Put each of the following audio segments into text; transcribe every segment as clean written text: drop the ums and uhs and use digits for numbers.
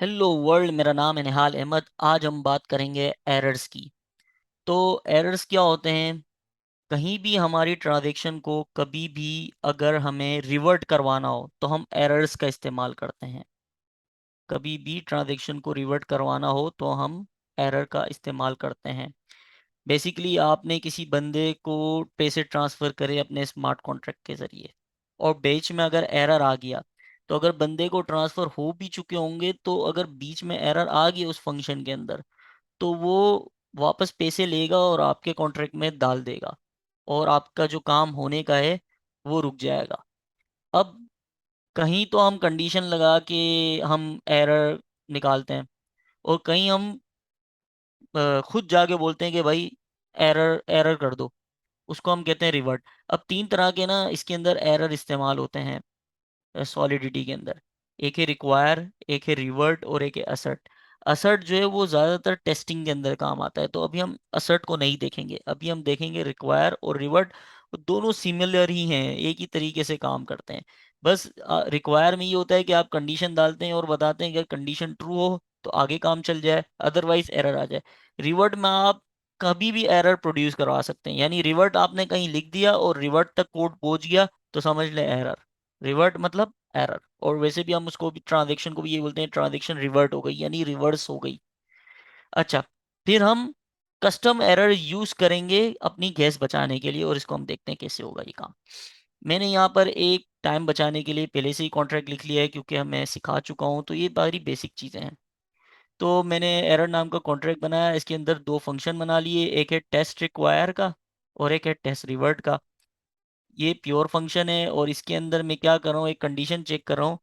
Hello world, मेरा नाम है निहाल अहमद। आज हम बात करेंगे एरर्स की। तो एरर्स क्या होते हैं? कहीं भी हमारी ट्रांजैक्शन को कभी भी अगर हमें रिवर्ट करवाना हो तो हम एरर्स का इस्तेमाल करते हैं। कभी भी ट्रांजैक्शन को रिवर्ट करवाना हो तो हम एरर का इस्तेमाल करते हैं। बेसिकली आपने किसी बंदे को पैसे ट्रांसफ़र करे अपने स्मार्ट कॉन्ट्रैक्ट के ज़रिए, और बीच में अगर एरर आ गया, तो अगर बंदे को ट्रांसफ़र हो भी चुके होंगे, तो अगर बीच में एरर आ गई उस फंक्शन के अंदर, तो वो वापस पैसे लेगा और आपके कॉन्ट्रैक्ट में डाल देगा, और आपका जो काम होने का है वो रुक जाएगा। अब कहीं तो हम कंडीशन लगा के हम एरर निकालते हैं, और कहीं हम खुद जाके बोलते हैं कि भाई एरर एरर कर दो, उसको हम कहते हैं रिवर्ट। अब तीन तरह के ना इसके अंदर एरर इस्तेमाल होते हैं सॉलिडिटी के अंदर। एक है रिक्वायर, एक है रिवर्ट, और एक है असर्ट। असर्ट जो है वो ज़्यादातर टेस्टिंग के अंदर काम आता है, तो अभी हम असर्ट को नहीं देखेंगे, अभी हम देखेंगे रिक्वायर और रिवर्ट। दोनों सिमिलर ही हैं, एक ही तरीके से काम करते हैं। बस रिक्वायर में ये होता है कि आप कंडीशन डालते हैं और बताते हैं कि अगर कंडीशन ट्रू हो तो आगे काम चल जाए, अदरवाइज एरर आ जाए। रिवर्ट में आप कभी भी एरर प्रोड्यूस करवा सकते हैं, यानी रिवर्ट आपने कहीं लिख दिया और रिवर्ट तक कोड पहुंच गया तो समझ लें एरर। रिवर्ट मतलब एरर। और वैसे भी हम उसको भी ट्रांजैक्शन को भी ये बोलते हैं, ट्रांजैक्शन रिवर्ट हो गई यानी रिवर्स हो गई। अच्छा, फिर हम कस्टम एरर यूज करेंगे अपनी गैस बचाने के लिए, और इसको हम देखते हैं कैसे होगा ये काम। मैंने यहाँ पर एक टाइम बचाने के लिए पहले से ही कॉन्ट्रैक्ट लिख लिया है, क्योंकि मैं सिखा चुका हूँ, तो ये सारी बेसिक चीज़ें हैं। तो मैंने एरर नाम का कॉन्ट्रैक्ट बनाया, इसके अंदर दो फंक्शन बना लिए, एक है टेस्ट रिक्वायर का और एक है टेस्ट रिवर्ट का। ये प्योर फंक्शन है, और इसके अंदर मैं क्या कर रहा हूँ, एक कंडीशन चेक कर रहा हूँ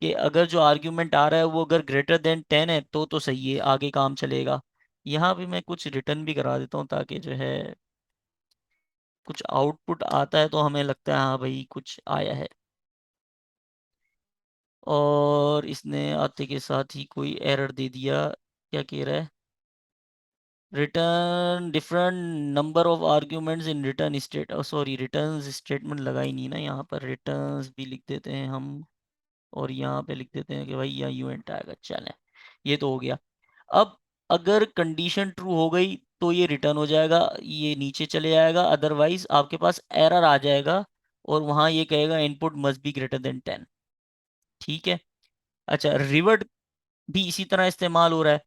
कि अगर जो आर्ग्यूमेंट आ रहा है वो अगर ग्रेटर देन 10 है तो सही है, आगे काम चलेगा। यहाँ भी मैं कुछ रिटर्न भी करा देता हूँ, ताकि जो है कुछ आउटपुट आता है तो हमें लगता है हाँ भाई कुछ आया है। और इसने आते के साथ ही कोई एरर दे दिया। क्या कह रहा है? Return different number of arguments in return state, sorry return statement लगा ही नहीं ना, यहाँ पर रिटर्न्स भी लिख देते हैं हम, और यहाँ पे लिख देते हैं कि भाई यहाँ यूएंट आएगा। चलें, ये तो हो गया। अब अगर कंडीशन ट्रू हो गई तो ये रिटर्न हो जाएगा, ये नीचे चले जाएगा, अदरवाइज आपके पास एरर आ जाएगा, और वहाँ ये कहेगा input must be greater than 10। ठीक है। अच्छा, रिवर्ट भी इसी तरह इस्तेमाल हो रहा है।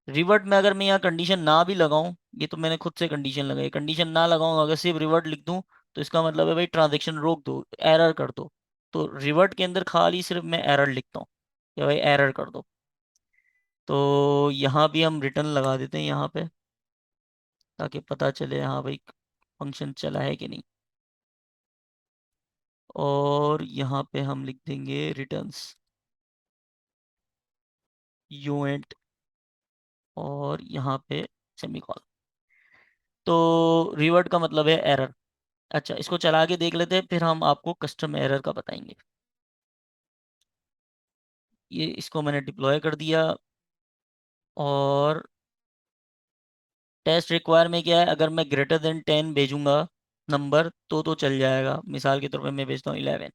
रिवर्ट में अगर मैं यहाँ कंडीशन ना भी लगाऊं, ये तो मैंने खुद से कंडीशन लगाई, कंडीशन ना लगाऊं, अगर सिर्फ रिवर्ट लिख दूं, तो इसका मतलब है भाई ट्रांजैक्शन रोक दो, एरर कर दो। तो रिवर्ट के अंदर खाली सिर्फ मैं एरर लिखता हूँ कि भाई एरर कर दो। तो यहाँ भी हम रिटर्न लगा देते हैं यहाँ पे, ताकि पता चले हाँ भाई फंक्शन चला है कि नहीं। और यहाँ पे हम लिख देंगे रिटर्न्स यूएंट, और यहाँ पे सेमीकोलन। तो रिवर्ट का मतलब है एरर। अच्छा, इसको चला के देख लेते हैं, फिर हम आपको कस्टम एरर का बताएंगे। ये इसको मैंने डिप्लॉय कर दिया। और टेस्ट रिक्वायर में क्या है, अगर मैं ग्रेटर देन 10 भेजूंगा नंबर तो चल जाएगा। मिसाल के तौर पे मैं भेजता हूँ 11,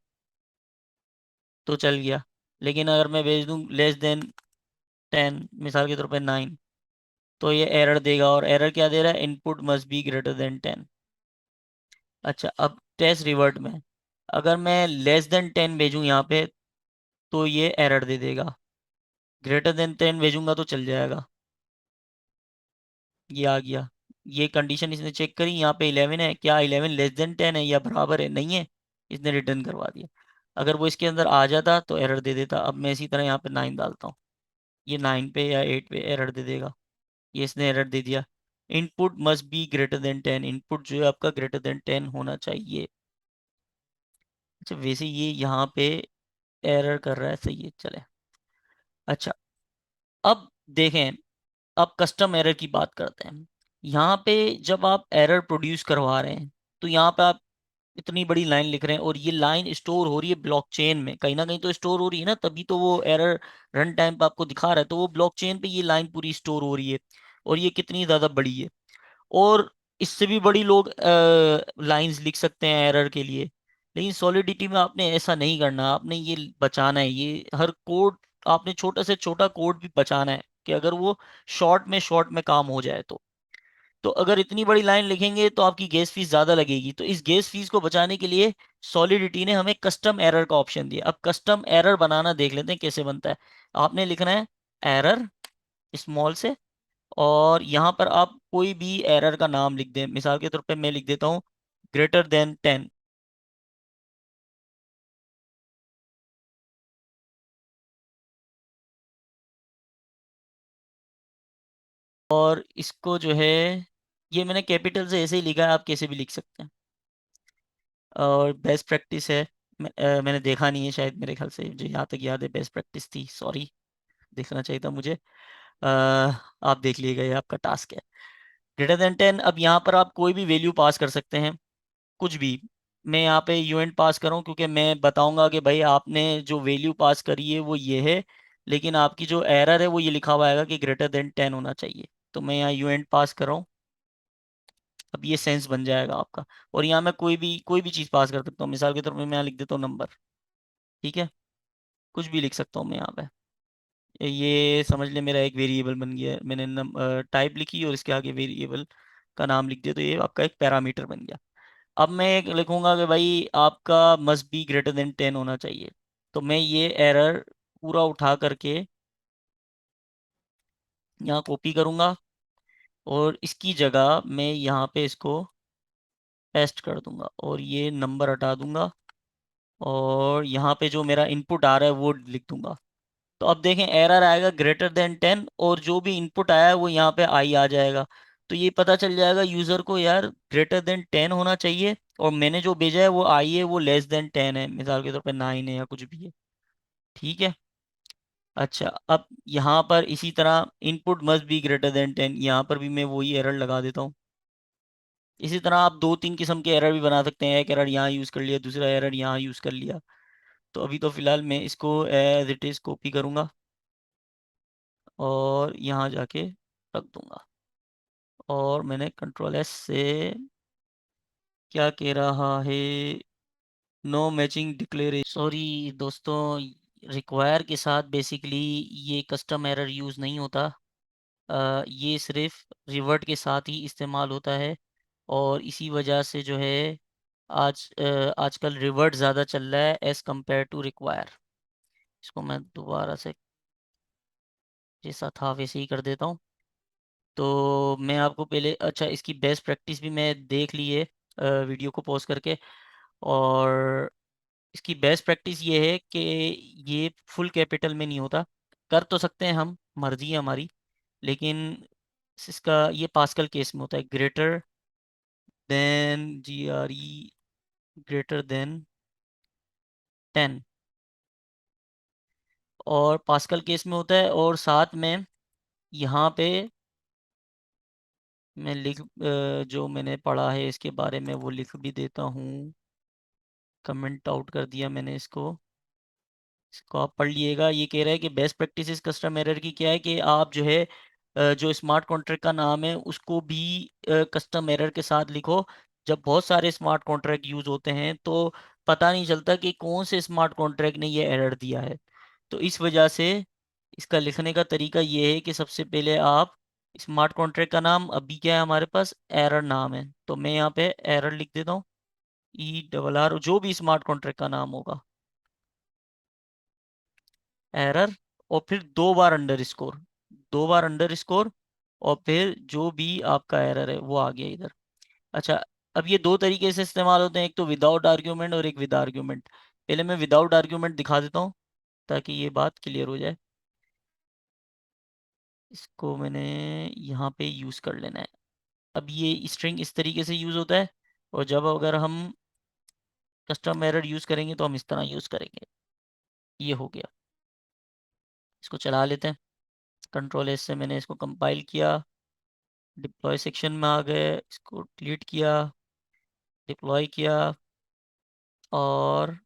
तो चल गया। लेकिन अगर मैं भेज दूँ लेस देन 10, मिसाल के तौर पे 9, तो ये एरर देगा। और एरर क्या दे रहा है? Input must be greater than 10। अच्छा, अब टेस्ट रिवर्ट में अगर मैं लेस देन 10 भेजूँ यहाँ पे, तो ये एरर दे देगा। ग्रेटर देन 10 भेजूंगा तो चल जाएगा। ये आ गया। ये कंडीशन इसने चेक करी, यहाँ पे 11 है, क्या 11 लेस देन 10 है या बराबर है? नहीं है, इसने रिटर्न करवा दिया। अगर वो इसके अंदर आ जाता तो एरर दे देता। अब मैं इसी तरह यहाँ पे 9 डालता हूँ, ये 9 पे या 8 पे एरर दे देगा। ये इसने एरर दे दिया। Input must be greater than 10, input जो है आपका ग्रेटर देन 10 होना चाहिए। अच्छा, वैसे ये यहाँ पे एरर कर रहा है, सही है, चले। अच्छा, अब देखें, अब कस्टम एरर की बात करते हैं। यहाँ पे जब आप एरर प्रोड्यूस करवा रहे हैं, तो यहाँ पे आप इतनी बड़ी लाइन लिख रहे हैं, और ये लाइन स्टोर हो रही है ब्लॉकचेन में, कहीं ना कहीं तो स्टोर हो रही है ना, तभी तो वो एरर रन टाइम पे आपको दिखा रहा है। तो वो ब्लॉकचेन पे ये लाइन पूरी स्टोर हो रही है, और ये कितनी ज़्यादा बड़ी है। और इससे भी बड़ी लोग लाइंस लिख सकते हैं एरर के लिए, लेकिन सॉलिडिटी में आपने ऐसा नहीं करना, आपने ये बचाना है। ये हर कोड आपने छोटा से छोटा कोड भी बचाना है कि अगर वो शॉर्ट में काम हो जाए तो अगर इतनी बड़ी लाइन लिखेंगे तो आपकी गैस फीस ज़्यादा लगेगी। तो इस गैस फीस को बचाने के लिए सॉलिडिटी ने हमें कस्टम एरर का ऑप्शन दिया। अब कस्टम एरर बनाना देख लेते हैं कैसे बनता है। आपने लिखना है एरर स्मॉल से, और यहाँ पर आप कोई भी एरर का नाम लिख दें। मिसाल के तौर पे मैं लिख देता हूँ ग्रेटर देन 10। और इसको जो है, ये मैंने कैपिटल से ऐसे ही लिखा है, आप कैसे भी लिख सकते हैं। और बेस्ट प्रैक्टिस है, मैंने देखा नहीं है शायद, मेरे ख्याल से जो यहाँ तक याद है बेस्ट प्रैक्टिस थी, सॉरी, देखना चाहिए था मुझे। आप देख लीजिएगा, ये आपका टास्क है। ग्रेटर देन 10, अब यहाँ पर आप कोई भी वैल्यू पास कर सकते हैं, कुछ भी। मैं यहाँ पे यूएंट पास करूँ क्योंकि मैं बताऊंगा कि भाई आपने जो वैल्यू पास करी है वो ये है, लेकिन आपकी जो एरर है वो ये लिखा हुआ आएगा कि ग्रेटर देन 10 होना चाहिए। तो मैं यहाँ यूएंट पास कर रहा हूँ। अब ये सेंस बन जाएगा आपका। और यहाँ मैं कोई भी चीज़ पास कर सकता हूँ। मिसाल के तौर पर मैं यहाँ लिख देता हूँ नंबर। ठीक है, कुछ भी लिख सकता हूँ मैं यहाँ पे। ये समझ ले मेरा एक वेरिएबल बन गया है। मैंने टाइप लिखी और इसके आगे वेरिएबल का नाम लिख दिया, तो ये आपका एक पैरामीटर बन गया। अब मैं एक लिखूंगा कि भाई आपका मस्ट बी ग्रेटर देन 10 होना चाहिए। तो मैं ये एरर पूरा उठा करके यहाँ कॉपी करूंगा, और इसकी जगह मैं यहाँ पे इसको पेस्ट कर दूंगा, और ये नंबर हटा दूंगा, और यहाँ पे जो मेरा इनपुट आ रहा है वो लिख दूंगा। तो अब देखें एरर आएगा ग्रेटर देन 10, और जो भी इनपुट आया है वो यहाँ पे आई आ जाएगा। तो ये पता चल जाएगा यूजर को यार ग्रेटर देन 10 होना चाहिए, और मैंने जो भेजा है वो आई है, वो लेस देन 10 है, मिसाल के तौर पे 9 है या कुछ भी है। ठीक है। अच्छा, अब यहाँ पर इसी तरह input must be greater than 10, यहाँ पर भी मैं वही एरर लगा देता हूँ। इसी तरह आप दो तीन किस्म के एरर भी बना सकते हैं। एक एरर यहाँ यूज़ कर लिया, दूसरा एरर यहाँ यूज़ कर लिया। तो अभी तो फिलहाल मैं इसको एज इट इज़ कॉपी करूँगा, और यहाँ जाके रख दूंगा। और मैंने कंट्रोल एस से क्या कह रहा है, नो मैचिंग डिक्लेरेशन, सॉरी दोस्तों, रिक्वायर के साथ बेसिकली ये कस्टम एरर यूज़ नहीं होता। ये सिर्फ रिवर्ट के साथ ही इस्तेमाल होता है, और इसी वजह से जो है आजकल रिवर्ट ज़्यादा चल रहा है एज़ कम्पेयर टू रिक्वायर। इसको मैं दोबारा से जैसा था वैसे ही कर देता हूँ। तो मैं आपको पहले, अच्छा, इसकी बेस्ट प्रैक्टिस भी मैं देख ली है वीडियो को पॉज करके। और इसकी बेस्ट प्रैक्टिस ये है कि ये फुल कैपिटल में नहीं होता। कर तो सकते हैं हम, मर्जी है हमारी, लेकिन इसका ये पास्कल केस में होता है, greater than GRE, greater than 10, और पास्कल केस में होता है। और साथ में यहाँ पे मैं जो मैंने पढ़ा है इसके बारे में वो लिख भी देता हूँ। कमेंट आउट कर दिया मैंने इसको। इसको आप पढ़ लिएगा। ये कह रहा है कि बेस्ट प्रैक्टिसेस कस्टम एरर की क्या है कि आप जो है जो स्मार्ट कॉन्ट्रैक्ट का नाम है उसको भी कस्टम एरर के साथ लिखो। जब बहुत सारे स्मार्ट कॉन्ट्रैक्ट यूज होते हैं तो पता नहीं चलता कि कौन से स्मार्ट कॉन्ट्रैक्ट ने ये एरर दिया है। तो इस वजह से इसका लिखने का तरीका ये है कि सबसे पहले आप स्मार्ट कॉन्ट्रैक्ट का नाम, अभी क्या है हमारे पास एरर नाम है, तो मैं यहाँ पे एरर लिख देता हूँ, ERR, जो भी स्मार्ट कॉन्ट्रैक्ट का नाम होगा, एरर, और फिर दो बार अंडर स्कोर, दो बार अंडर स्कोर, और फिर जो भी आपका एरर है वो आ गया इधर। अच्छा, अब ये दो तरीके से इस्तेमाल होते हैं, एक तो विदाउट आर्ग्यूमेंट और एक विद आर्ग्यूमेंट। पहले मैं विदाउट आर्ग्यूमेंट दिखा देता हूँ ताकि ये बात क्लियर हो जाए। इसको मैंने यहाँ पे यूज़ कर लेना है। अब ये स्ट्रिंग इस तरीके से यूज़ होता है, और जब अगर हम कस्टम एरर यूज़ करेंगे तो हम इस तरह यूज़ करेंगे। ये हो गया। इसको चला लेते हैं। कंट्रोल एस से मैंने इसको कंपाइल किया, डिप्लॉय सेक्शन में आ गए, इसको डिलीट किया, डिप्लॉय किया, और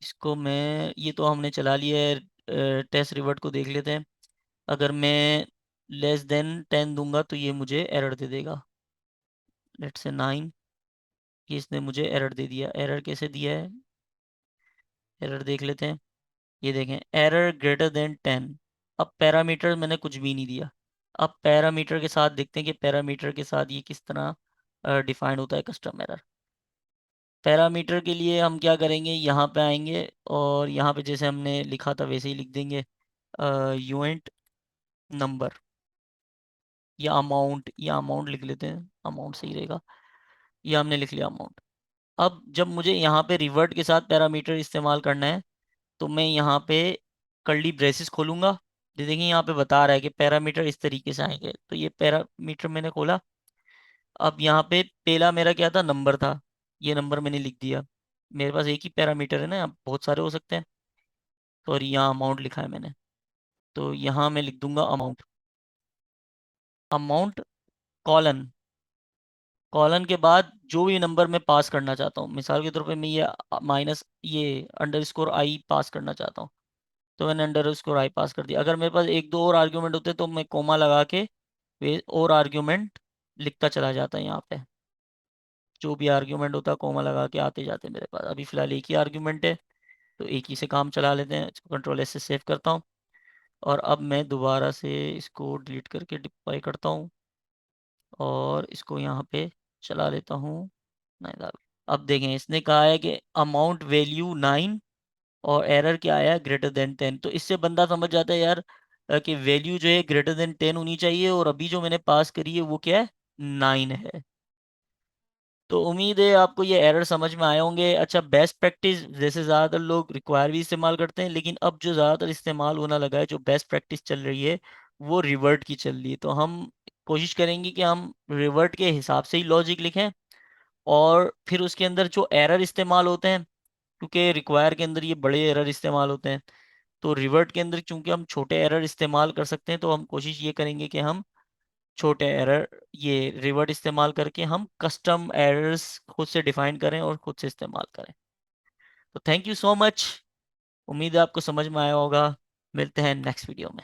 इसको मैं, ये तो हमने चला लिया है। टेस्ट रिवर्ट को देख लेते हैं। अगर मैं लेस देन 10 दूंगा तो ये मुझे एरर दे देगा, लेट्स से 9। ये इसने मुझे एरर दे दिया। एरर कैसे दिया है, एरर देख लेते हैं। ये देखें एरर ग्रेटर देन 10। अब पैरामीटर मैंने कुछ भी नहीं दिया। अब पैरामीटर के साथ देखते हैं कि पैरामीटर के साथ ये किस तरह डिफाइन होता है कस्टम एरर। पैरामीटर के लिए हम क्या करेंगे, यहाँ पे आएंगे और यहाँ पे जैसे हमने लिखा था वैसे ही लिख देंगे यूएंट नंबर या अमाउंट लिख लेते हैं, अमाउंट सही रहेगा। ये हमने लिख लिया अमाउंट। अब जब मुझे यहाँ पे रिवर्ट के साथ पैरामीटर इस्तेमाल करना है तो मैं यहाँ पे कर्ली ब्रेसेस खोलूंगा। ये देखिए यहाँ पे बता रहा है कि पैरामीटर इस तरीके से आएंगे। तो ये पैरामीटर मैंने खोला। अब यहाँ पे पहला मेरा क्या था, नंबर था। ये नंबर मैंने लिख दिया। मेरे पास एक ही पैरामीटर है ना, यहाँ बहुत सारे हो सकते हैं। सॉरी, यहाँ अमाउंट लिखा है मैंने, तो यहाँ मैं लिख दूंगा अमाउंट। अमाउंट कॉलन, कॉलन के बाद जो भी नंबर मैं पास करना चाहता हूँ, मिसाल के तौर पे मैं ये माइनस ये अंडरस्कोर आई पास करना चाहता हूँ, तो मैंने अंडरस्कोर आई पास कर दिया। अगर मेरे पास एक दो और आर्ग्यूमेंट होते तो मैं कोमा लगा के वे और आर्ग्यूमेंट लिखता चला जाता है। यहाँ पे जो भी आर्ग्यूमेंट होता कोमा लगा के आते जाते मेरे पास। अभी फिलहाल एक ही आर्ग्यूमेंट है तो एक ही से काम चला लेते हैं। कंट्रोल एस से सेव करता हूँ और अब मैं दोबारा से इसको डिलीट करके डिप्लॉय करता हूँ और इसको यहाँ पे चला लेता हूँ। नहीं, अब देखें इसने कहा है कि अमाउंट वैल्यू 9 और एरर क्या आया, ग्रेटर देन 10। तो इससे बंदा समझ जाता है यार कि वैल्यू जो है ग्रेटर देन 10 होनी चाहिए और अभी जो मैंने पास करी है वो क्या है, 9 है। तो उम्मीद है आपको ये एरर समझ में आए होंगे। अच्छा, बेस्ट प्रैक्टिस जैसे ज़्यादातर लोग रिक्वायर भी इस्तेमाल करते हैं, लेकिन अब जो ज़्यादातर इस्तेमाल होना लगा है, जो बेस्ट प्रैक्टिस चल रही है वो रिवर्ट की चल रही है। तो हम कोशिश करेंगे कि हम रिवर्ट के हिसाब से ही लॉजिक लिखें और फिर उसके अंदर जो एरर इस्तेमाल होते हैं, क्योंकि रिक्वायर के अंदर ये बड़े एरर इस्तेमाल होते हैं, तो रिवर्ट के अंदर चूंकि हम छोटे एरर इस्तेमाल कर सकते हैं तो हम कोशिश ये करेंगे कि हम छोटे एरर ये रिवर्ट इस्तेमाल करके हम कस्टम एरर्स खुद से डिफाइन करें और खुद से इस्तेमाल करें। तो थैंक यू सो मच। उम्मीद है आपको समझ में आया होगा। मिलते हैं नेक्स्ट वीडियो में।